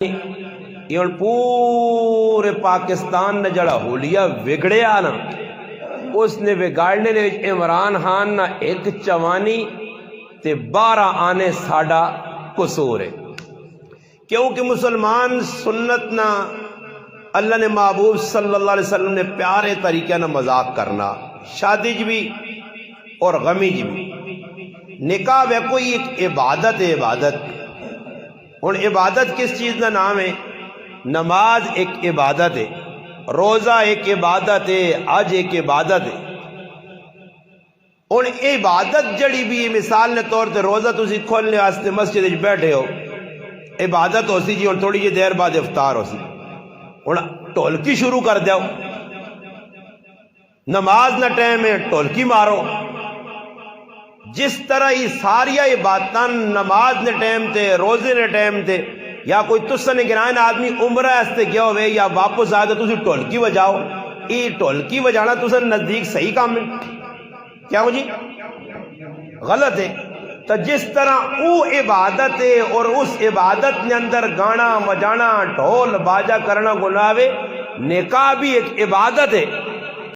یہ ہن پورے پاکستان نے جڑا حلیہ وگڑیا نا، اس نے بگاڑنے نے عمران خان نہ ایک چوانی تے 12 آنے ساڈا قصور ہے، کیونکہ مسلمان سنت نہ اللہ نے محبوب صلی اللہ علیہ وسلم نے پیارے طریقے نہ مذاق کرنا، شادی جی بھی اور غمی جی بھی۔ نکاح ہے کوئی ایک عبادت ہے، عبادت ہن عبادت کس چیز کا نام ہے؟ نماز ایک عبادت ہے، روزہ ایک عبادت ہے، حج ایک عبادت ہے۔ ہن عبادت جڑی بھی مثال نے طور تے روزہ تسی کھولنے واسطے مسجد وچ بیٹھے ہو، عبادت ہو سی جی، ہن تھوڑی جی دیر بعد افطار ہو سی، ہن ٹولکی شروع کر دیو، نماز نہ ٹائم ہے ٹولکی مارو۔ جس طرح ہی ساری عبادتاں نماز نے ٹائم تے، روزے نے ٹائم تے، یا کوئی تسا نے گرائن آدمی عمرہ استے گیا ہوئے یا واپس آ کے تسی ٹولکی بجاؤ، یہ ٹولکی بجانا تسا نزدیک صحیح کام ہے کیا ہو جی؟ غلط ہے۔ تو جس طرح او عبادت ہے اور اس عبادت نے اندر گانا بجانا ڈھول باجا کرنا گناہ ہے، نکاح بھی ایک عبادت ہے۔